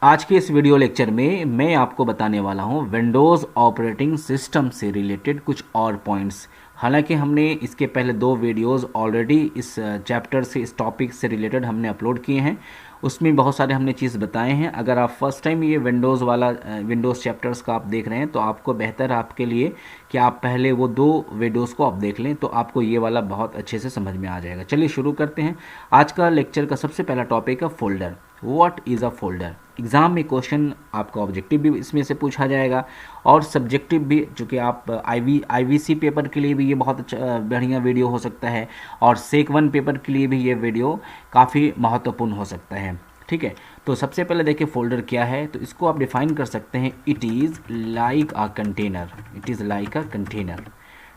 आज के इस वीडियो लेक्चर में मैं आपको बताने वाला हूं विंडोज़ ऑपरेटिंग सिस्टम से रिलेटेड कुछ और पॉइंट्स। हालांकि हमने इसके पहले 2 वीडियोस ऑलरेडी इस चैप्टर से, इस टॉपिक से रिलेटेड हमने अपलोड किए हैं। उसमें बहुत सारे हमने चीज़ बताए हैं। अगर आप फर्स्ट टाइम ये विंडोज़ चैप्टर्स का आप देख रहे हैं तो आपको बेहतर आपके लिए कि आप पहले वो 2 वीडियोस को आप देख लें, तो आपको ये वाला बहुत अच्छे से समझ में आ जाएगा। चलिए शुरू करते हैं। आज का लेक्चर का सबसे पहला टॉपिक है folder. What is a folder. Exam में क्वेश्चन आपका ऑब्जेक्टिव भी इसमें से पूछा जाएगा और सब्जेक्टिव भी, जो कि आप आईवीसी पेपर के लिए भी ये बहुत अच्छा बढ़िया वीडियो हो सकता है और सेक 1 पेपर के लिए भी ये वीडियो काफ़ी महत्वपूर्ण हो सकता है। ठीक है, तो सबसे पहले देखिए फोल्डर क्या है। तो इसको आप डिफाइन कर सकते हैं, it is like a container. It is like a container.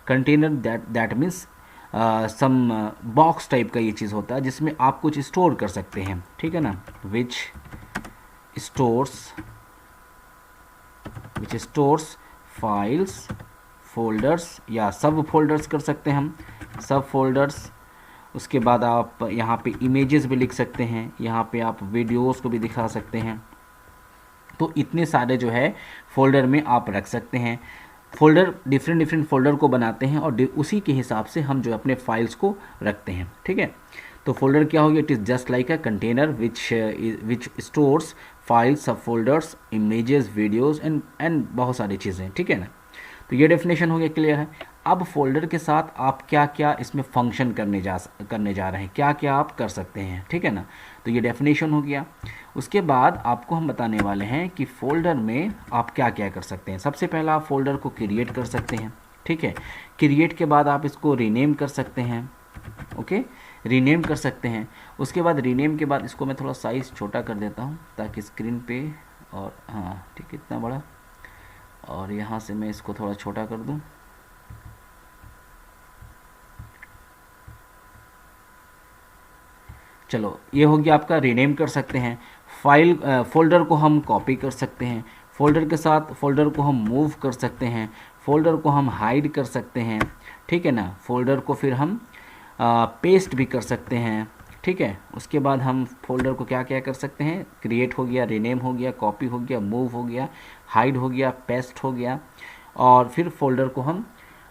Container that means some box type का ये चीज़ होता है जिसमें आप कुछ स्टोर कर सकते हैं। ठीक है ना, विच स्टोर्स फाइल्स, फोल्डर्स या सब फोल्डर्स कर सकते हैं हम, सब फोल्डर्स। उसके बाद आप यहाँ पे इमेजेस भी लिख सकते हैं, यहाँ पे आप वीडियोस को भी दिखा सकते हैं। तो इतने सारे जो है फोल्डर में आप रख सकते हैं। फोल्डर डिफरेंट फोल्डर को बनाते हैं और उसी के हिसाब से हम जो अपने फाइल्स को रखते हैं। ठीक है, तो फोल्डर क्या होगी, it is just like a container which stores files, सब फोल्डर्स, इमेजेस, वीडियोस एंड बहुत सारी चीज़ें। ठीक है ना, तो ये डेफिनेशन हो गया, क्लियर है। अब फोल्डर के साथ आप क्या क्या इसमें फंक्शन करने जा रहे हैं, क्या क्या आप कर सकते हैं। ठीक है ना, तो ये डेफिनेशन हो गया। उसके बाद आपको हम बताने वाले हैं कि फोल्डर में आप क्या क्या कर सकते हैं। सबसे पहला आप फोल्डर को क्रिएट कर सकते हैं। ठीक है, क्रिएट के बाद आप इसको रीनेम कर सकते हैं। ओके, रीनेम कर सकते हैं। उसके बाद रीनेम के बाद इसको मैं थोड़ा साइज़ छोटा कर देता हूँ ताकि स्क्रीन पे, और हाँ ठीक है, इतना बड़ा, और यहाँ से मैं इसको थोड़ा छोटा कर दूँ। चलो, ये हो गया आपका, रीनेम कर सकते हैं। फोल्डर को हम कॉपी कर सकते हैं। फोल्डर के साथ फोल्डर को हम मूव कर सकते हैं। फोल्डर को हम हाइड कर सकते हैं। ठीक है ना, फोल्डर को फिर हम पेस्ट भी कर सकते हैं। ठीक है, उसके बाद हम फोल्डर को क्या क्या कर सकते हैं, क्रिएट हो गया, रीनेम हो गया, कॉपी हो गया, मूव हो गया, हाइड हो गया, पेस्ट हो गया। और फिर फोल्डर को हम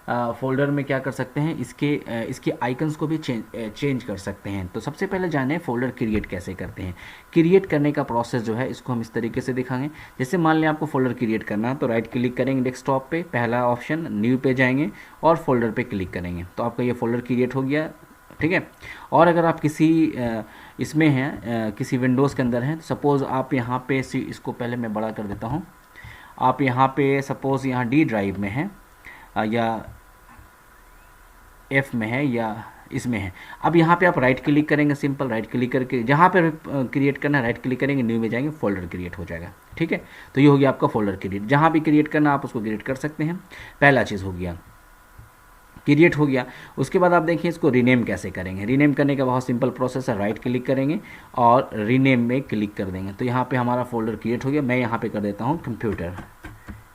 फोल्डर में क्या कर सकते हैं, इसके आइकन्स को भी चेंज कर सकते हैं। तो सबसे पहले जाने फोल्डर क्रिएट कैसे करते हैं। क्रिएट करने का प्रोसेस जो है इसको हम इस तरीके से दिखाएंगे। जैसे मान लें आपको फोल्डर क्रिएट करना है तो राइट क्लिक करेंगे डेस्कटॉप पे, पहला ऑप्शन न्यू पे जाएंगे और फोल्डर पे क्लिक करेंगे तो आपका ये फोल्डर क्रिएट हो गया। ठीक है, और अगर आप किसी इसमें हैं, किसी विंडोज़ के अंदर हैं, तो सपोज़ आप यहाँ पे इसको पहले मैं बड़ा कर देता हूँ। आप यहाँ पे सपोज़ यहाँ डी ड्राइव में हैं या एफ में है या इसमें है। अब यहाँ पे आप राइट क्लिक करेंगे, सिंपल राइट क्लिक करके जहाँ पे क्रिएट करना है राइट क्लिक करेंगे, न्यू में जाएंगे, फोल्डर क्रिएट हो जाएगा। ठीक है, तो ये हो गया आपका फोल्डर क्रिएट। जहाँ भी क्रिएट करना आप उसको क्रिएट कर सकते हैं। पहला चीज़ हो गया, क्रिएट हो गया। उसके बाद आप देखिए इसको रीनेम कैसे करेंगे। रीनेम करने का बहुत सिंपल प्रोसेस है, राइट क्लिक करेंगे और रीनेम में क्लिक कर देंगे तो यहाँ पे हमारा फोल्डर क्रिएट हो गया। मैं यहाँ पे कर देता हूँ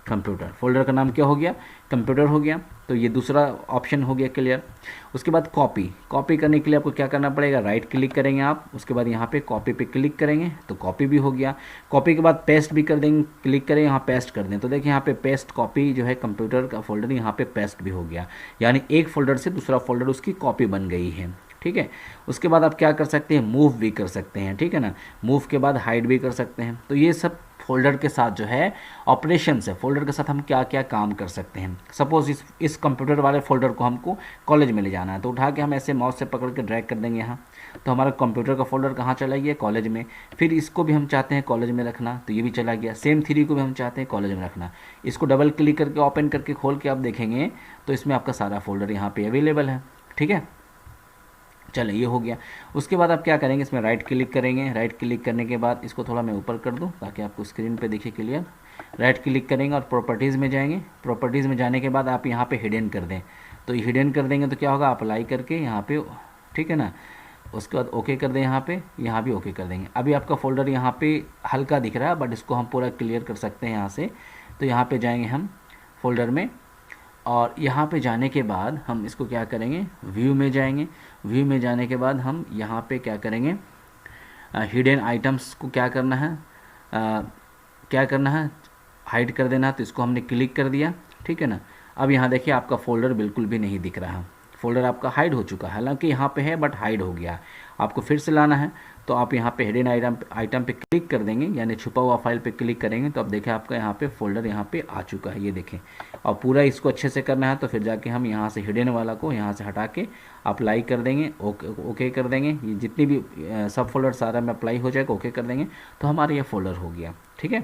कंप्यूटर। फोल्डर का नाम क्या हो गया, कंप्यूटर हो गया। तो ये दूसरा ऑप्शन हो गया, क्लियर। उसके बाद कॉपी करने के लिए आपको क्या करना पड़ेगा, राइट क्लिक करेंगे आप, उसके बाद यहाँ पे कॉपी पे क्लिक करेंगे तो कॉपी भी हो गया। कॉपी के बाद पेस्ट भी कर देंगे, क्लिक करें यहाँ पेस्ट कर दें तो देखिए यहाँ पे पेस्ट कॉपी जो है कंप्यूटर का फोल्डर यहाँ पे पेस्ट भी हो गया, यानी एक फोल्डर से दूसरा फोल्डर उसकी कॉपी बन गई है। ठीक है, उसके बाद आप क्या कर सकते हैं, मूव भी कर सकते हैं। ठीक है ना, मूव के बाद हाइड भी कर सकते हैं। तो ये सब फोल्डर के साथ जो है ऑपरेशन है। फोल्डर के साथ हम क्या क्या काम कर सकते हैं। सपोज इस कंप्यूटर वाले फोल्डर को हमको कॉलेज में ले जाना है तो उठा के हम ऐसे माउस से पकड़ के ड्रैग कर देंगे यहाँ, तो हमारा कंप्यूटर का फोल्डर कहाँ चला गया, कॉलेज में। फिर इसको भी हम चाहते हैं कॉलेज में रखना तो ये भी चला गया। सेम 3 को भी हम चाहते हैं कॉलेज में रखना, इसको डबल क्लिक करके ओपन करके खोल के आप देखेंगे तो इसमें आपका सारा फोल्डर यहाँ पे अवेलेबल है। ठीक है, चलो ये हो गया। उसके बाद आप क्या करेंगे, इसमें राइट क्लिक करेंगे। राइट क्लिक करने के बाद इसको थोड़ा मैं ऊपर कर दूं ताकि आपको स्क्रीन पे दिखे क्लियर। राइट क्लिक करेंगे और प्रॉपर्टीज़ में जाएंगे। प्रॉपर्टीज़ में जाने के बाद आप यहाँ पे हिडन कर दें तो हिडन कर देंगे तो क्या होगा, अप्लाई करके यहाँ पे, ठीक है ना, उसके बाद ओके कर दें, यहाँ भी ओके कर देंगे। अभी आपका फोल्डर यहाँ पे हल्का दिख रहा है बट इसको हम पूरा क्लियर कर सकते हैं यहाँ से। तो यहाँ पे जाएंगे हम फोल्डर में और यहाँ पे जाने के बाद हम इसको क्या करेंगे, व्यू में जाएंगे। व्यू में जाने के बाद हम यहाँ पे क्या करेंगे, हिडन आइटम्स को क्या करना है, क्या करना है, हाइड कर देना है। तो इसको हमने क्लिक कर दिया, ठीक है ना। अब यहाँ देखिए आपका फ़ोल्डर बिल्कुल भी नहीं दिख रहा, फ़ोल्डर आपका हाइड हो चुका है, हालांकि यहाँ पे है बट हाइड हो गया। आपको फिर से लाना है तो आप यहाँ पे हिडन आइटम पे क्लिक कर देंगे, यानी छुपा हुआ फाइल पे क्लिक करेंगे तो अब देखें आपका यहाँ पे फोल्डर यहाँ पे आ चुका है, ये देखें। और पूरा इसको अच्छे से करना है तो फिर जाके हम यहाँ से हिडन वाला को यहाँ से हटा के अप्लाई कर देंगे, ओके कर देंगे। ये जितनी भी सब फोल्डर सारा में अप्लाई हो जाएगा, ओके कर देंगे तो हमारा ये फोल्डर हो गया, ठीक है।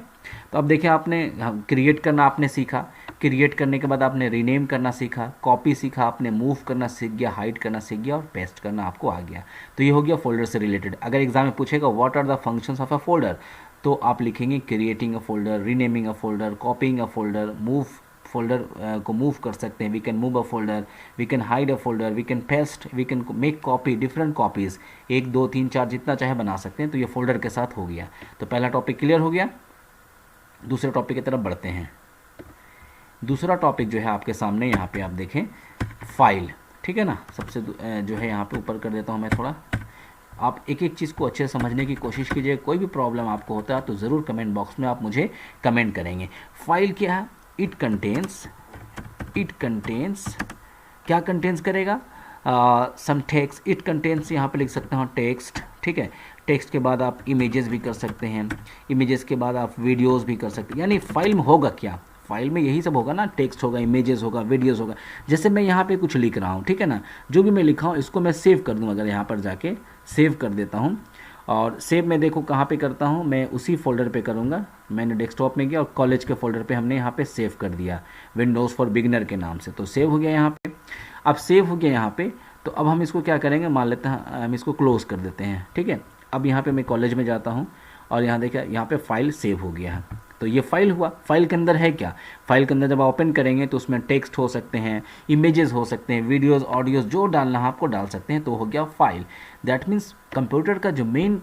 तो अब देखिए आपने क्रिएट करना आपने सीखा, क्रिएट करने के बाद आपने रीनेम करना सीखा, कॉपी सीखा आपने, मूव करना सीख गया, हाइड करना सीख गया और पेस्ट करना आपको आ गया। तो ये हो गया फोल्डर से रिलेटेड। अगर एग्जाम में पूछेगा what are the functions of a folder, तो आप लिखेंगे creating a folder, renaming a folder, copying a folder, move folder को मूव कर सकते हैं, we can move a folder, we can hide a folder, we can paste, we can make copy, different copies, 1 2 3 4 जितना चाहे बना सकते हैं। तो ये फोल्डर के साथ हो गया। तो पहला टॉपिक क्लियर हो गया। दूसरे टॉपिक की तरफ बढ़ते हैं। दूसरा टॉपिक जो है आपके सामने यहाँ पे आप देखें, फाइल, ठीक है ना। सबसे जो है यहाँ पे ऊपर कर देता हूँ मैं थोड़ा, आप एक एक चीज़ को अच्छे से समझने की कोशिश कीजिए। कोई भी प्रॉब्लम आपको होता है तो ज़रूर कमेंट बॉक्स में आप मुझे कमेंट करेंगे। फाइल क्या है, इट कंटेन्स क्या कंटेन्स करेगा, सम टेक्स्ट, इट कंटेन्स यहाँ पे लिख सकते हो टेक्स्ट, ठीक है। टेक्स्ट के बाद आप इमेजेस भी कर सकते हैं, इमेजेस के बाद आप वीडियोस भी कर सकते हैं। यानी फाइल में होगा क्या, फाइल में यही सब होगा ना, टेक्स्ट होगा, इमेजेस होगा, वीडियोस होगा। जैसे मैं यहाँ पे कुछ लिख रहा हूँ, ठीक है ना, जो भी मैं लिखा हूँ इसको मैं सेव कर दूँ। अगर यहाँ पर जाके सेव कर देता हूँ, और सेव में देखो कहाँ पे करता हूँ, मैं उसी फोल्डर पे करूँगा। मैंने डेस्कटॉप में किया और कॉलेज के फोल्डर पे हमने यहाँ पे सेव कर दिया, विंडोज़ फॉर बिगिनर के नाम से। तो सेव हो गया यहाँ पे। अब सेव हो गया यहाँ पे, तो अब हम इसको क्या करेंगे, मान लेते हैं हम इसको क्लोज़ कर देते हैं, ठीक है। अब यहाँ पे मैं कॉलेज में जाता हूँ और यहाँ देखिए यहाँ पे फाइल सेव हो गया है। तो ये फाइल हुआ। फाइल के अंदर है क्या, फाइल के अंदर जब आप ओपन करेंगे तो उसमें टेक्स्ट हो सकते हैं, इमेजेस हो सकते हैं, वीडियोस, ऑडियोज, जो डालना है आपको डाल सकते हैं। तो हो गया फाइल। दैट मीन्स कंप्यूटर का जो मेन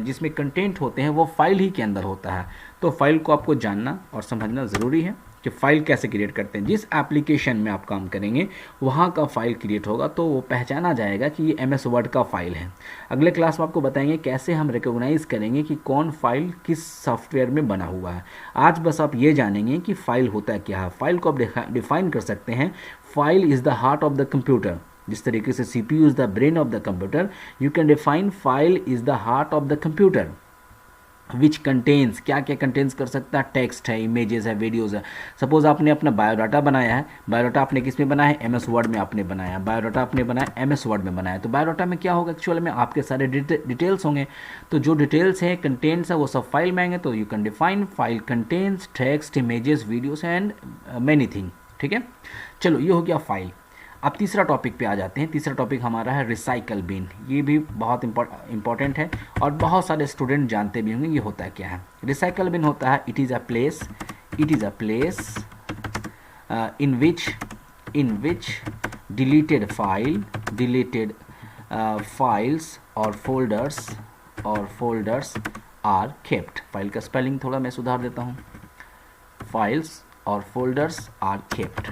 जिसमें कंटेंट होते हैं वो फाइल ही के अंदर होता है। तो फाइल को आपको जानना और समझना ज़रूरी है कि फ़ाइल कैसे क्रिएट करते हैं। जिस एप्लीकेशन में आप काम करेंगे वहाँ का फ़ाइल क्रिएट होगा तो वो पहचाना जाएगा कि ये MS वर्ड का फ़ाइल है। अगले क्लास में आपको बताएंगे कैसे हम रिकॉग्नाइज़ करेंगे कि कौन फ़ाइल किस सॉफ्टवेयर में बना हुआ है। आज बस आप ये जानेंगे कि फ़ाइल होता क्या है। फ़ाइल को आप डिफ़ाइन कर सकते हैं, file is the heart of the computer. जिस तरीके से CPU is the brain of the computer, you can define file is the heart of the computer which contains, क्या क्या कंटेन्स कर सकता है, टेक्स्ट है, इमेजेस है, वीडियोज़ है। सपोज आपने अपना बायोडाटा बनाया है, बायोडाटा आपने किस में बनाया है, MS वर्ड में आपने बनाया, बायोडाटा आपने बनाया MS वर्ड में बनाया। तो बायोडाटा में क्या होगा, एक्चुअल में आपके सारे डिटेल्स होंगे। तो जो डिटेल्स हैं, कंटेंट्स है, वो सब फाइल में आएंगे। तो you can define file contains text, images, videos and many thing, ठीक है। चलो ये हो गया फाइल। अब तीसरा टॉपिक पे आ जाते हैं। तीसरा टॉपिक हमारा है रिसाइकल बिन। ये भी बहुत इंपॉर्टेंट है और बहुत सारे स्टूडेंट जानते भी होंगे ये होता क्या है। रिसाइकल बिन होता है, it is a place in which deleted files और फोल्डर्स आर केप्ट। फाइल का स्पेलिंग थोड़ा मैं सुधार देता हूँ, फाइल्स और फोल्डर्स आर केप्ट।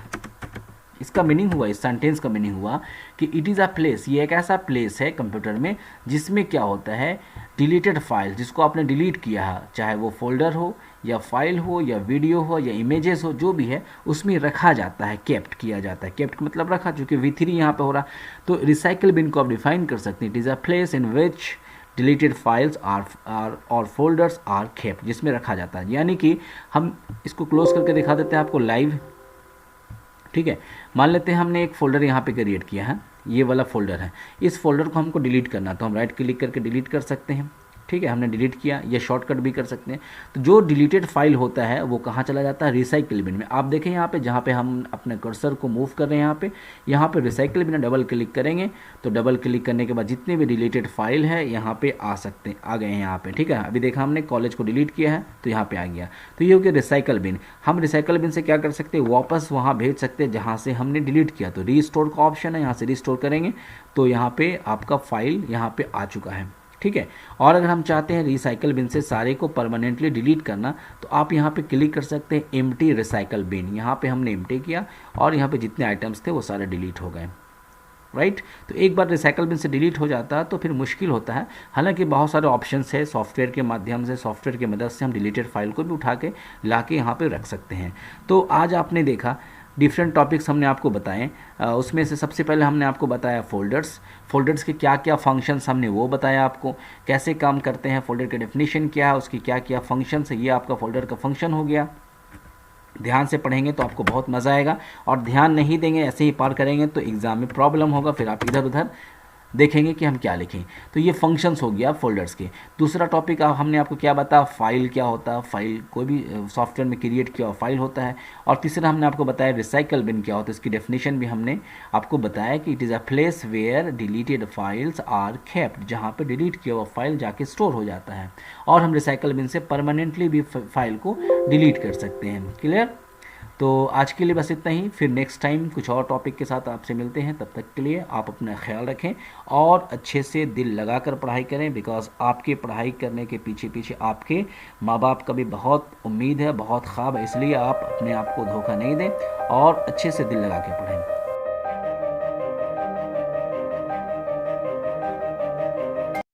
इसका मीनिंग हुआ, इस सेंटेंस का मीनिंग हुआ कि इट इज़ अ प्लेस, ये एक ऐसा प्लेस है कंप्यूटर में जिसमें क्या होता है, डिलीटेड फाइल, जिसको आपने डिलीट किया है, चाहे वो फोल्डर हो या फाइल हो या वीडियो हो या इमेजेस हो, जो भी है उसमें रखा जाता है, केप्ट किया जाता है। केप्ट मतलब रखा, चूँकि V3 यहाँ पे हो रहा। तो रिसाइकल बिन को आप डिफाइन कर सकते हैं, it is a place in which deleted files और फोल्डर्स आर केप्ट, जिसमें रखा जाता है। यानी कि हम इसको क्लोज करके दिखा देते हैं आपको लाइव, ठीक है। मान लेते हैं हमने एक फ़ोल्डर यहाँ पे क्रिएट किया है, ये वाला फ़ोल्डर है। इस फोल्डर को हमको डिलीट करना, तो हम राइट क्लिक करके डिलीट कर सकते हैं, ठीक है। हमने डिलीट किया, ये शॉर्टकट भी कर सकते हैं। तो जो डिलीटेड फाइल होता है वो कहाँ चला जाता है, रिसाइकल बिन में। आप देखें यहाँ पे, जहाँ पे हम अपने कर्सर को मूव कर रहे हैं, यहाँ पे रिसाइकल बिन डबल क्लिक करेंगे तो डबल क्लिक करने के बाद जितने भी डिलीटेड फाइल है यहाँ पे आ गए हैं यहाँ पे, ठीक है। अभी देखा हमने कॉलेज को डिलीट किया है तो यहाँ पे आ गया। तो ये हो गया रिसाइकल बिन। हम रिसाइकल बिन से क्या कर सकते हैं, वापस वहाँ भेज सकते हैं जहाँ से हमने डिलीट किया। तो रीस्टोर का ऑप्शन है, यहाँ से रीस्टोर करेंगे तो यहाँ पे आपका फाइल यहाँ पे आ चुका है, ठीक है। और अगर हम चाहते हैं रिसाइकल बिन से सारे को परमानेंटली डिलीट करना, तो आप यहाँ पे क्लिक कर सकते हैं एम्प्टी रिसाइकल बिन। यहाँ पे हमने एम्प्टी किया और यहाँ पे जितने आइटम्स थे वो सारे डिलीट हो गए। राइट। तो एक बार रिसाइकल बिन से डिलीट हो जाता है तो फिर मुश्किल होता है। हालांकि बहुत सारे ऑप्शंस है, सॉफ्टवेयर के माध्यम से, सॉफ्टवेयर की मदद से हम डिलीटेड फाइल को भी उठा के ला के यहाँ पर रख सकते हैं। तो आज आपने देखा डिफरेंट टॉपिक्स हमने आपको बताएं। उसमें से सबसे पहले हमने आपको बताया फोल्डर्स के क्या क्या फंक्शंस हमने वो बताया आपको, कैसे काम करते हैं, फोल्डर के डेफिनेशन क्या है, उसकी क्या क्या फंक्शंस है, ये आपका फोल्डर का फंक्शन हो गया। ध्यान से पढ़ेंगे तो आपको बहुत मज़ा आएगा, और ध्यान नहीं देंगे ऐसे ही पार करेंगे तो एग्ज़ाम में प्रॉब्लम होगा, फिर आप इधर उधर देखेंगे कि हम क्या लिखें। तो ये फंक्शंस हो गया फोल्डर्स के। दूसरा टॉपिक हमने आपको क्या बताया, फाइल क्या होता है, फाइल कोई भी सॉफ्टवेयर में क्रिएट किया हुआ फाइल होता है। और तीसरा हमने आपको बताया रिसाइकल बिन क्या होता है, इसकी डेफिनेशन भी हमने आपको बताया कि it is a place where deleted files are kept, जहाँ पे डिलीट किया हुआ फाइल जाके स्टोर हो जाता है, और हम रिसाइकल बिन से परमानेंटली भी फाइल को डिलीट कर सकते हैं। क्लियर। तो आज के लिए बस इतना ही, फिर नेक्स्ट टाइम कुछ और टॉपिक के साथ आपसे मिलते हैं। तब तक के लिए आप अपना ख्याल रखें और अच्छे से दिल लगाकर पढ़ाई करें, बिकॉज आपके पढ़ाई करने के पीछे पीछे आपके माँ बाप का भी बहुत उम्मीद है, बहुत ख्वाब है, इसलिए आप अपने आप को धोखा नहीं दें और अच्छे से दिल लगा के पढ़ें।